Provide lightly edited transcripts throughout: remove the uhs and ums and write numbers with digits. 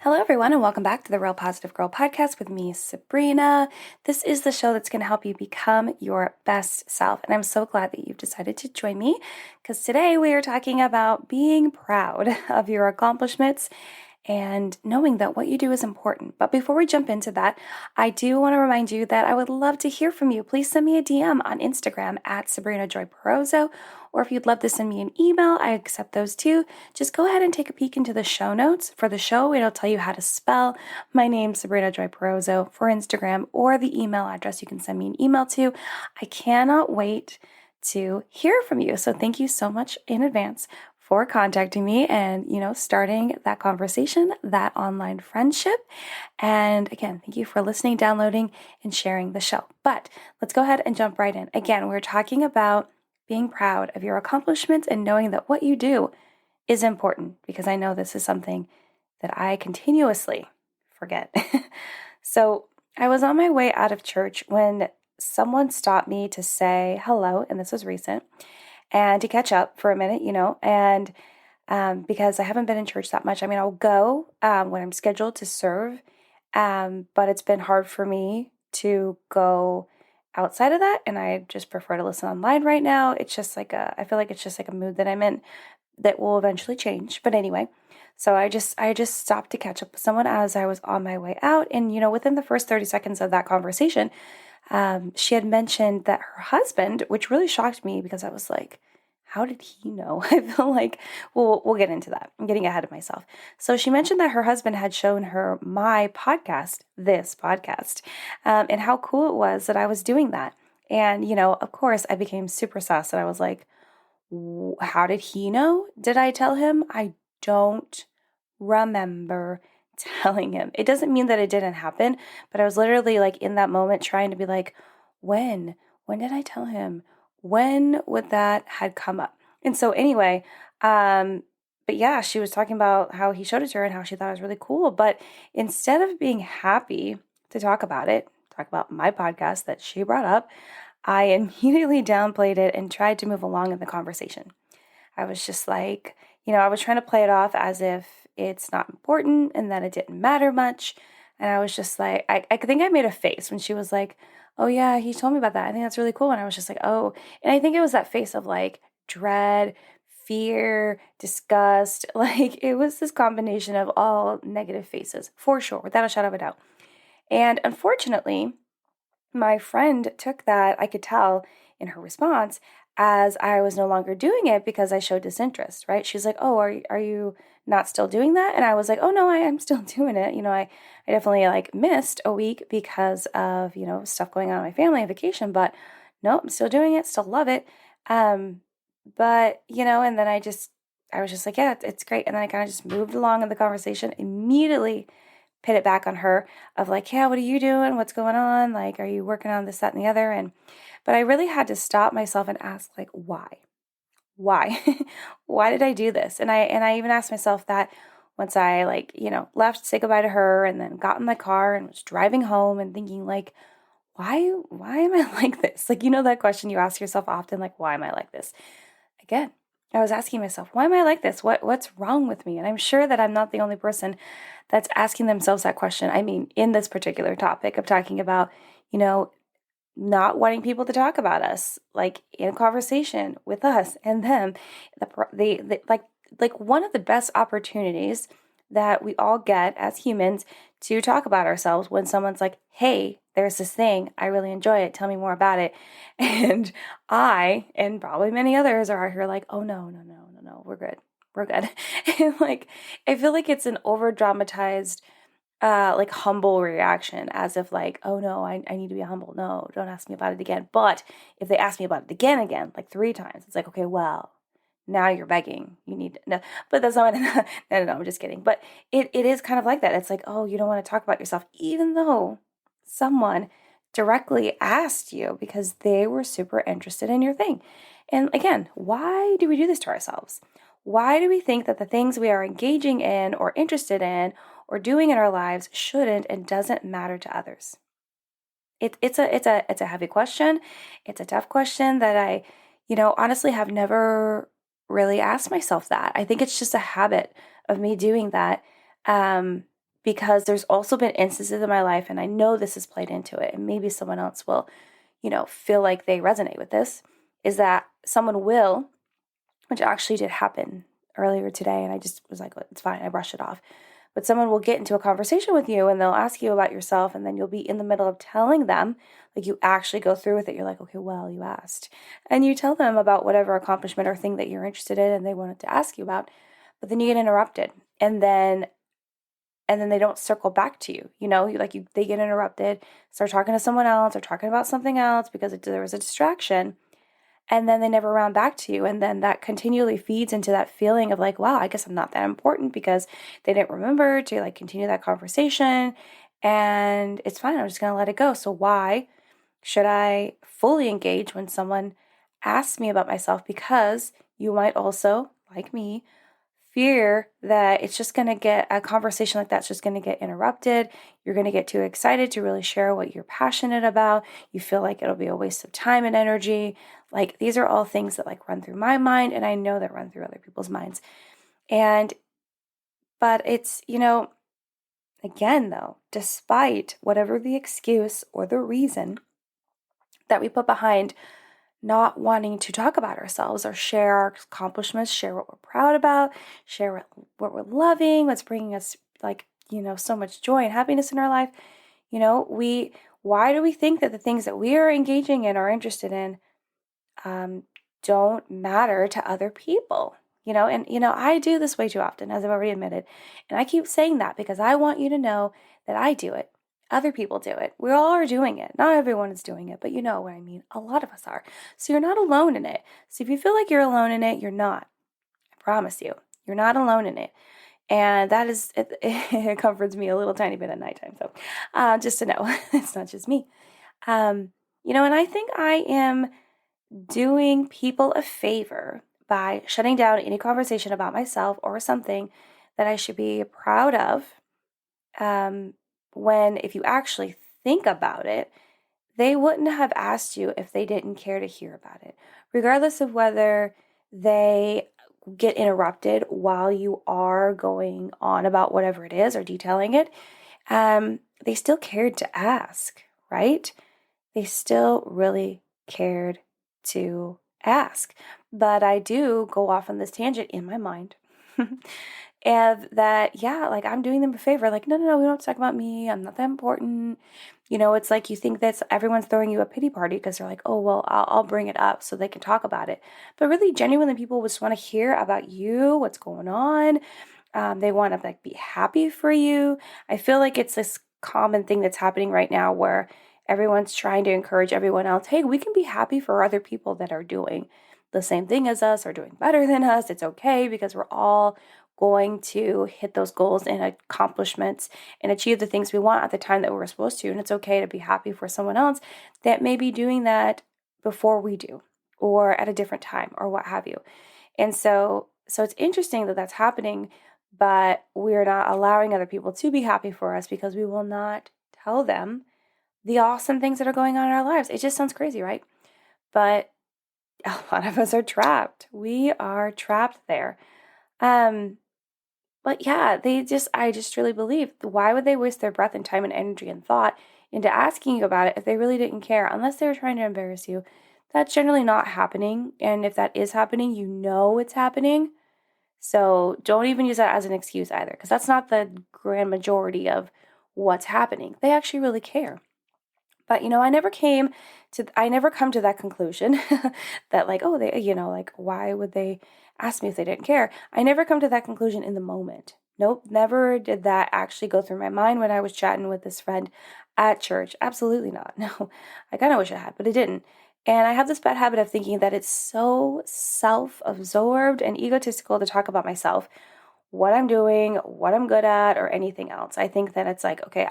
Hello, everyone, and welcome back to the Real Positive Girl podcast with me, Sabrina. This is the show that's going to help you become your best self. And I'm so glad that you've decided to join me because today we are talking about being proud of your accomplishments and knowing that what you do is important. But before we jump into that, I do want to remind you that I would love to hear from you. Please send me a DM on Instagram at Sabrina Joy Perozzo, or if you'd love to send me an email, I accept those too. Just go ahead and take a peek into the show notes for the show. It'll tell you how to spell my name, Sabrina Joy Perozzo, for Instagram, or the email address you can send me an email to. I cannot wait to hear from you. So thank you so much in advance for contacting me and, starting that conversation, that online friendship. And again, thank you for listening, downloading, and sharing the show. But let's go ahead and jump right in. Again, we're talking about being proud of your accomplishments and knowing that what you do is important, because I know this is something that I continuously forget. So I was on my way out of church when someone stopped me to say hello, and this was recent, and to catch up for a minute, and because I haven't been in church that much. I mean, I'll go when I'm scheduled to serve, but it's been hard for me to go outside of that, and I just prefer to listen online right now. It's just I feel like it's just like a mood that I'm in that will eventually change. But anyway, so I just stopped to catch up with someone as I was on my way out, and within the first 30 seconds of that conversation, she had mentioned that her husband, which really shocked me because I was like, how did he know? I feel like, we'll get into that. I'm getting ahead of myself. So she mentioned that her husband had shown her my podcast, this podcast, and how cool it was that I was doing that. And, of course, I became super sus, and I was like, how did he know? Did I tell him? I don't remember telling him. It doesn't mean that it didn't happen, but I was literally like in that moment trying to be like, when did I tell him? When would that had come up? And so anyway, but yeah, she was talking about how he showed it to her and how she thought it was really cool. But instead of being happy to talk about my podcast that she brought up, I immediately downplayed it and tried to move along in the conversation. I was just like, I was trying to play it off as if it's not important and that it didn't matter much. And I was just like, I think I made a face when she was like, oh yeah, he told me about that. I think that's really cool. And I was just like, oh, and I think it was that face of like dread, fear, disgust. Like it was this combination of all negative faces for sure, without a shadow of a doubt. And unfortunately, my friend took that, I could tell in her response, as I was no longer doing it because I showed disinterest, right? She's like, oh, are you not still doing that? And I was like, oh no, I am still doing it. I definitely like missed a week because of, stuff going on in my family and vacation, but no, I'm still doing it, still love it. But, and then I was just like, yeah, it's great. And then I kind of just moved along in the conversation, immediately put it back on her of like, yeah, what are you doing? What's going on? Like, are you working on this, that, and the other? But I really had to stop myself and ask like, why? Why did I do this? And I even asked myself that once I left to say goodbye to her and then got in my car and was driving home and thinking like, why am I like this? Like, that question you ask yourself often, like, why am I like this? Again, I was asking myself, why am I like this? What's wrong with me? And I'm sure that I'm not the only person that's asking themselves that question. I mean, in this particular topic of talking about, not wanting people to talk about us, like in a conversation with us and them, like one of the best opportunities that we all get as humans to talk about ourselves when someone's like, hey, there's this thing, I really enjoy it, tell me more about it. And I, and probably many others are out here like, oh no, we're good. And like, I feel like it's an over dramatized like humble reaction, as if like, oh no, I need to be humble. No, don't ask me about it again. But if they ask me about it again, like 3 times, it's like, okay, well, now you're begging. You need no, but that's not. No, I'm just kidding. But it is kind of like that. It's like, oh, you don't want to talk about yourself, even though someone directly asked you because they were super interested in your thing. And again, why do we do this to ourselves? Why do we think that the things we are engaging in or interested in or doing in our lives shouldn't and doesn't matter to others? It's a heavy question. It's a tough question that I, honestly have never really asked myself that. I think it's just a habit of me doing that. because there's also been instances in my life, and I know this has played into it, and maybe someone else will, feel like they resonate with this, is that someone will, which actually did happen earlier today, and I just was like, it's fine, I brushed it off. But someone will get into a conversation with you and they'll ask you about yourself, and then you'll be in the middle of telling them, like you actually go through with it. You're like, okay, well, you asked. And you tell them about whatever accomplishment or thing that you're interested in and they wanted to ask you about, but then you get interrupted. And then they don't circle back to you, they get interrupted, start talking to someone else or talking about something else because there was a distraction. And then they never round back to you. And then that continually feeds into that feeling of like, wow, I guess I'm not that important because they didn't remember to like continue that conversation. And it's fine. I'm just going to let it go. So why should I fully engage when someone asks me about myself? Because you might also, like me, fear that it's just going to get a conversation like that's just going to get interrupted. You're going to get too excited to really share what you're passionate about. You feel like it'll be a waste of time and energy. Like these are all things that like run through my mind, and I know that run through other people's minds. But it's, again though, despite whatever the excuse or the reason that we put behind not wanting to talk about ourselves or share our accomplishments, share what we're proud about, share what we're loving, what's bringing us so much joy and happiness in our life. Why do we think that the things that we are engaging in or interested in don't matter to other people? I do this way too often, as I've already admitted. And I keep saying that because I want you to know that I do it. Other people do it. We all are doing it. Not everyone is doing it, but you know what I mean. A lot of us are. So you're not alone in it. So if you feel like you're alone in it, you're not. I promise you. You're not alone in it. And that is, it comforts me a little tiny bit at nighttime. So just to know, it's not just me. And I think I am doing people a favor by shutting down any conversation about myself or something that I should be proud of. When if you actually think about it, they wouldn't have asked you if they didn't care to hear about it, regardless of whether they get interrupted while you are going on about whatever it is or detailing it. They still cared to ask, right? They still really cared to ask. But I do go off on this tangent in my mind. And that, I'm doing them a favor. Like, no, we don't have to talk about me. I'm not that important. It's like you think that everyone's throwing you a pity party because they're like, oh, well, I'll bring it up so they can talk about it. But really, genuinely, people just want to hear about you, what's going on. They want to be happy for you. I feel like it's this common thing that's happening right now where everyone's trying to encourage everyone else. Hey, we can be happy for other people that are doing the same thing as us or doing better than us. It's okay because we're all going to hit those goals and accomplishments and achieve the things we want at the time that we're supposed to. And it's okay to be happy for someone else that may be doing that before we do or at a different time or what have you. And so it's interesting that that's happening, but we're not allowing other people to be happy for us because we will not tell them the awesome things that are going on in our lives. It just sounds crazy, right? But a lot of us are trapped. We are trapped there. But yeah, I just really believe, why would they waste their breath and time and energy and thought into asking you about it if they really didn't care, unless they were trying to embarrass you? That's generally not happening. And if that is happening, you know it's happening. So don't even use that as an excuse either, because that's not the grand majority of what's happening. They actually really care. But, I never come to that conclusion that why would they ask me if they didn't care? I never come to that conclusion in the moment. Nope, never did that actually go through my mind when I was chatting with this friend at church. Absolutely not. No, I kind of wish I had, but I didn't. And I have this bad habit of thinking that it's so self-absorbed and egotistical to talk about myself, what I'm doing, what I'm good at, or anything else. I think that it's like, okay,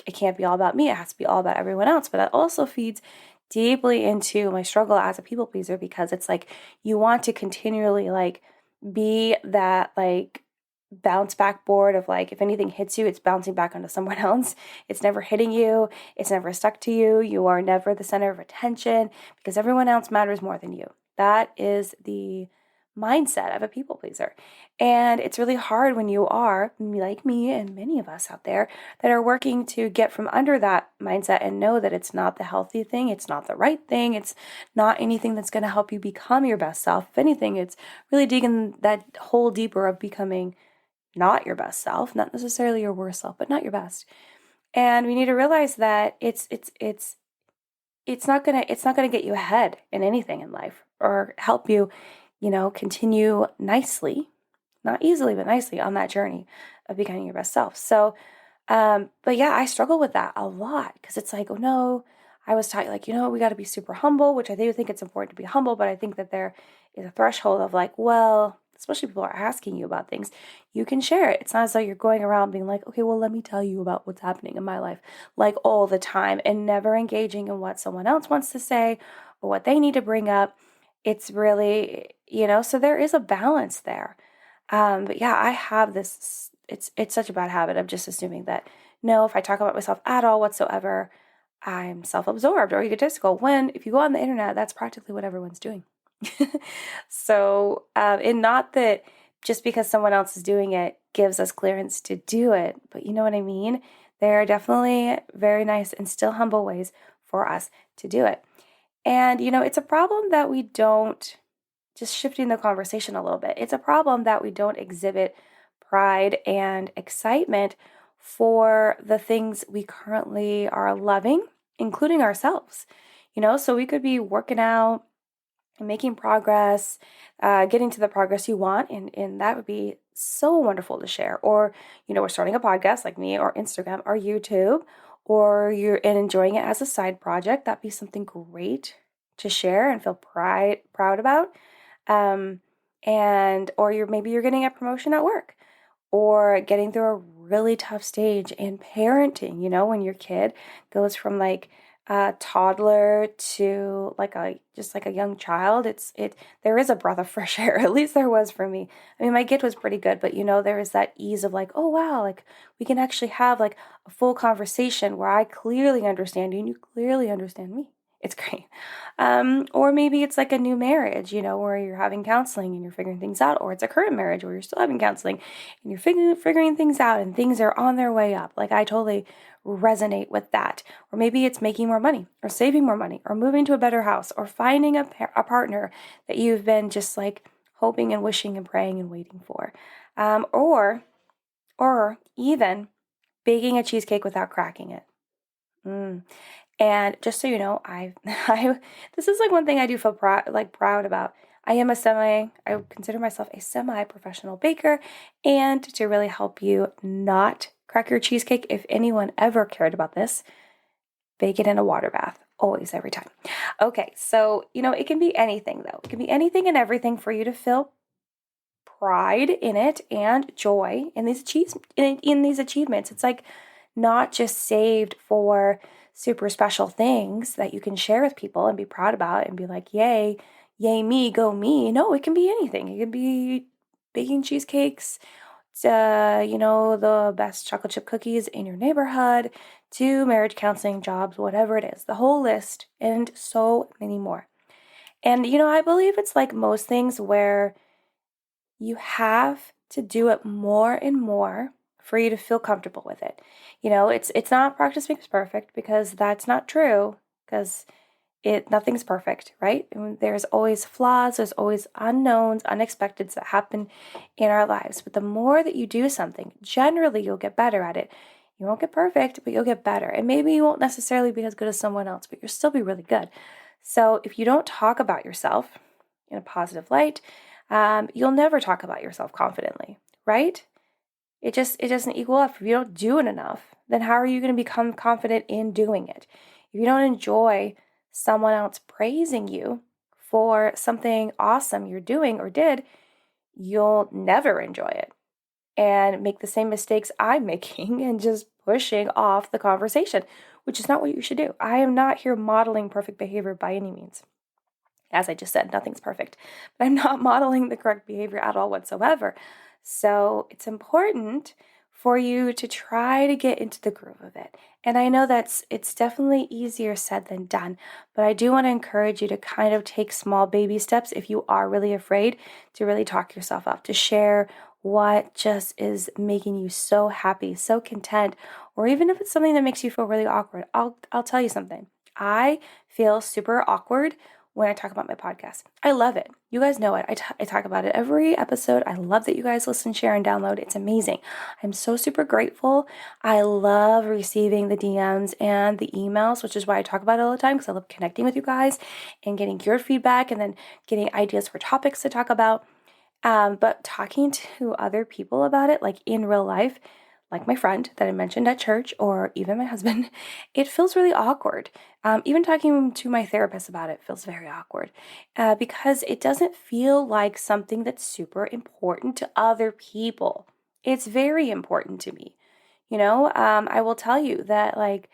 it can't be all about me. It has to be all about everyone else. But that also feeds deeply into my struggle as a people pleaser, because it's like you want to continually be that bounce back board of if anything hits you, it's bouncing back onto someone else. It's never hitting you. It's never stuck to you. You are never the center of attention because everyone else matters more than you. That is the mindset of a people pleaser. And it's really hard when you are, like me and many of us out there, that are working to get from under that mindset and know that it's not the healthy thing, it's not the right thing, it's not anything that's going to help you become your best self. If anything, it's really digging that hole deeper of becoming not your best self, not necessarily your worst self, but not your best. And we need to realize that it's not gonna get you ahead in anything in life or help you, continue nicely, not easily, but nicely on that journey of becoming your best self. So, but yeah, I struggle with that a lot because it's like, oh no, I was taught like, we got to be super humble, which I do think it's important to be humble, but I think that there is a threshold of like, well, especially people are asking you about things, you can share it. It's not as though you're going around being like, okay, well, let me tell you about what's happening in my life, like all the time, and never engaging in what someone else wants to say or what they need to bring up. It's really, so there is a balance there. But yeah, I have this, it's such a bad habit of just assuming that, no, if I talk about myself at all whatsoever, I'm self-absorbed or egotistical, when if you go on the internet, that's practically what everyone's doing. So, and not that just because someone else is doing it gives us clearance to do it, but you know what I mean? There are definitely very nice and still humble ways for us to do it. And, it's a problem that we don't, just shifting the conversation a little bit, it's a problem that we don't exhibit pride and excitement for the things we currently are loving, including ourselves. So we could be working out and making progress, getting to the progress you want, and that would be so wonderful to share. Or, we're starting a podcast like me, or Instagram, or YouTube, or you're enjoying it as a side project. That'd be something great to share and feel proud about. Or maybe you're getting a promotion at work, or getting through a really tough stage in parenting, when your kid goes from like a toddler to like a young child. There is a breath of fresh air. At least there was for me. I mean, my kid was pretty good, but there is that ease of like, oh wow, like we can actually have like a full conversation where I clearly understand you and you clearly understand me. It's great. Or maybe it's like a new marriage, where you're having counseling and you're figuring things out, or it's a current marriage where you're still having counseling and you're figuring things out and things are on their way up. Like I totally resonate with that. Or maybe it's making more money or saving more money or moving to a better house or finding a partner that you've been just like hoping and wishing and praying and waiting for. Or even baking a cheesecake without cracking it. And just so you know, I this is like one thing I do feel proud about. I consider myself a semi-professional baker, and to really help you not crack your cheesecake, if anyone ever cared about this, bake it in a water bath, always, every time. Okay, so, it can be anything though. It can be anything and everything for you to feel pride in it and joy in these achievements. It's like not just saved for super special things that you can share with people and be proud about and be like, yay me, go me. No, it can be anything. It can be baking cheesecakes, the best chocolate chip cookies in your neighborhood, to marriage counseling, jobs, whatever it is, the whole list, and so many more. And, I believe it's like most things where you have to do it more and more for you to feel comfortable with it. It's not practice makes perfect, because that's not true, because nothing's perfect, right? There's always flaws, there's always unknowns, unexpecteds that happen in our lives. But the more that you do something, generally you'll get better at it. You won't get perfect, but you'll get better. And maybe you won't necessarily be as good as someone else, but you'll still be really good. So if you don't talk about yourself in a positive light, you'll never talk about yourself confidently, right? It doesn't equal up. If you don't do it enough, then how are you going to become confident in doing it? If you don't enjoy someone else praising you for something awesome you're doing or did, you'll never enjoy it and make the same mistakes I'm making and just pushing off the conversation, which is not what you should do. I am not here modeling perfect behavior by any means. As I just said, nothing's perfect, but I'm not modeling the correct behavior at all whatsoever. So it's important for you to try to get into the groove of it And I know it's definitely easier said than done, but I do want to encourage you to kind of take small baby steps if you are really afraid, to really talk yourself up, to share what just is making you so happy, so content, or even if it's something that makes you feel really awkward. I'll tell you something. I feel super awkward when I talk about my podcast. I love it. You guys know it. I talk about it every episode. I love that you guys listen, share, and download. It's amazing. I'm so super grateful. I love receiving the DMs and the emails, which is why I talk about it all the time, because I love connecting with you guys and getting your feedback and then getting ideas for topics to talk about. But talking to other people about it, like in real life, like my friend that I mentioned at church, or even my husband, it feels really awkward. Even talking to my therapist about it feels very awkward because it doesn't feel like something that's super important to other people. It's very important to me. I will tell you that like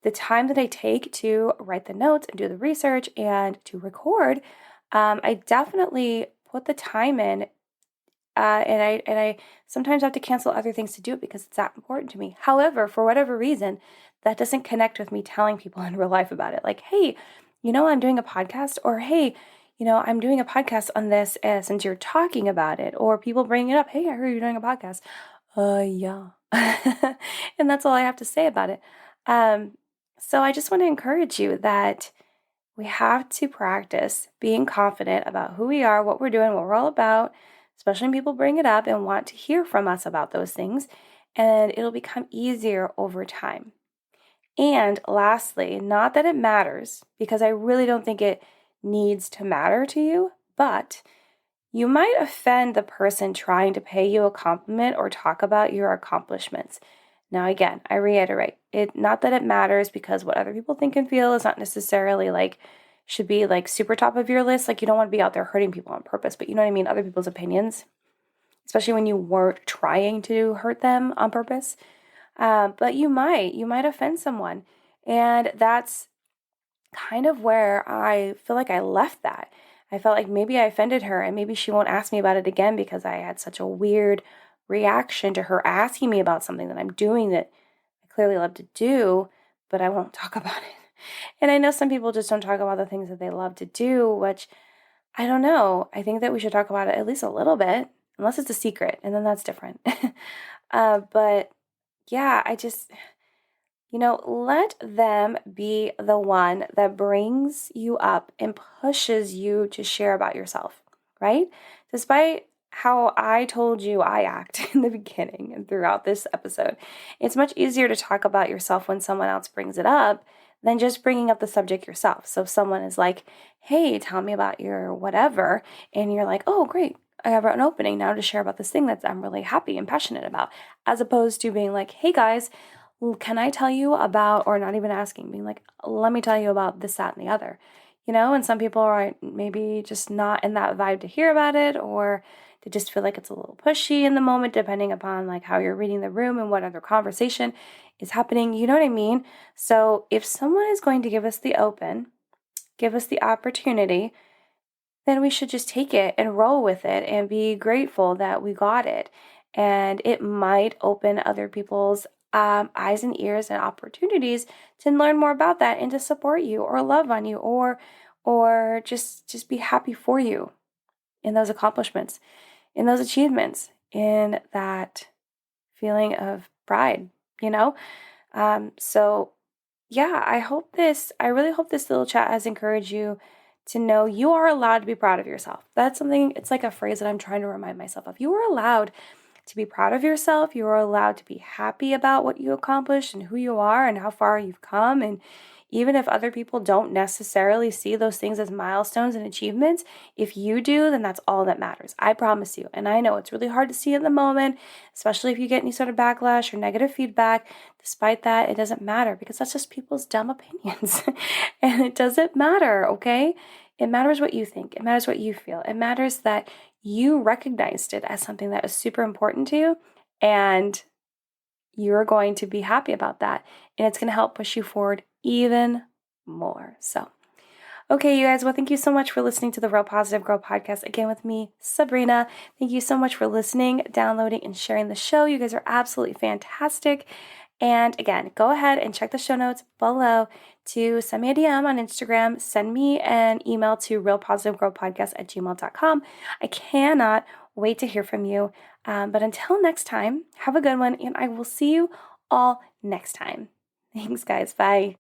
the time that I take to write the notes and do the research and to record, I definitely put the time in, and I sometimes have to cancel other things to do it because it's that important to me. However, for whatever reason, that doesn't connect with me telling people in real life about it. Like, hey, I'm doing a podcast, or hey, I'm doing a podcast on this since you're talking about it, or people bring it up. Hey, I heard you're doing a podcast. Yeah. And that's all I have to say about it. So I just want to encourage you that we have to practice being confident about who we are, what we're doing, what we're all about, especially when people bring it up and want to hear from us about those things, and it'll become easier over time. And lastly, not that it matters, because I really don't think it needs to matter to you, but you might offend the person trying to pay you a compliment or talk about your accomplishments. Now, again, I reiterate, not that it matters, because what other people think and feel is not necessarily should be super top of your list. You don't want to be out there hurting people on purpose, but you know what I mean? Other people's opinions, especially when you weren't trying to hurt them on purpose. But you might offend someone. And that's kind of where I feel like I left that. I felt like maybe I offended her and maybe she won't ask me about it again because I had such a weird reaction to her asking me about something that I'm doing that I clearly love to do, but I won't talk about it. And I know some people just don't talk about the things that they love to do, which I don't know. I think that we should talk about it at least a little bit, unless it's a secret, and then that's different. But yeah, I just, let them be the one that brings you up and pushes you to share about yourself, right? Despite how I told you I act in the beginning and throughout this episode, it's much easier to talk about yourself when someone else brings it up than just bringing up the subject yourself. So if someone is like, hey, tell me about your whatever, and you're like, oh, great, I have an opening now to share about this thing that I'm really happy and passionate about, as opposed to being like, hey guys, can I tell you about, or not even asking, being like, let me tell you about this, that, and the other, and some people are maybe just not in that vibe to hear about it, or they just feel like it's a little pushy in the moment, depending upon how you're reading the room and what other conversation is happening. You know what I mean? So if someone is going to give us the opportunity, then we should just take it and roll with it and be grateful that we got it. And it might open other people's eyes and ears and opportunities to learn more about that and to support you or love on you or just be happy for you in those accomplishments, in those achievements, in that feeling of pride, So yeah, I really hope this little chat has encouraged you to know you are allowed to be proud of yourself. That's something, it's like a phrase that I'm trying to remind myself of. You are allowed to be proud of yourself. You are allowed to be happy about what you accomplished and who you are and how far you've come. And even if other people don't necessarily see those things as milestones and achievements, if you do, then that's all that matters. I promise you. And I know it's really hard to see in the moment, especially if you get any sort of backlash or negative feedback. Despite that, it doesn't matter because that's just people's dumb opinions. And it doesn't matter, okay? It matters what you think. It matters what you feel. It matters that you recognized it as something that was super important to you, and you're going to be happy about that. And it's going to help push you forward even more. So, okay, you guys, well, thank you so much for listening to the Real Positive Girl podcast again with me, Sabrina. Thank you so much for listening, downloading, and sharing the show. You guys are absolutely fantastic. And again, go ahead and check the show notes below to send me a DM on Instagram, send me an email to realpositivegrowpodcast@gmail.com. I cannot wait to hear from you. But until next time, have a good one, and I will see you all next time. Thanks, guys. Bye.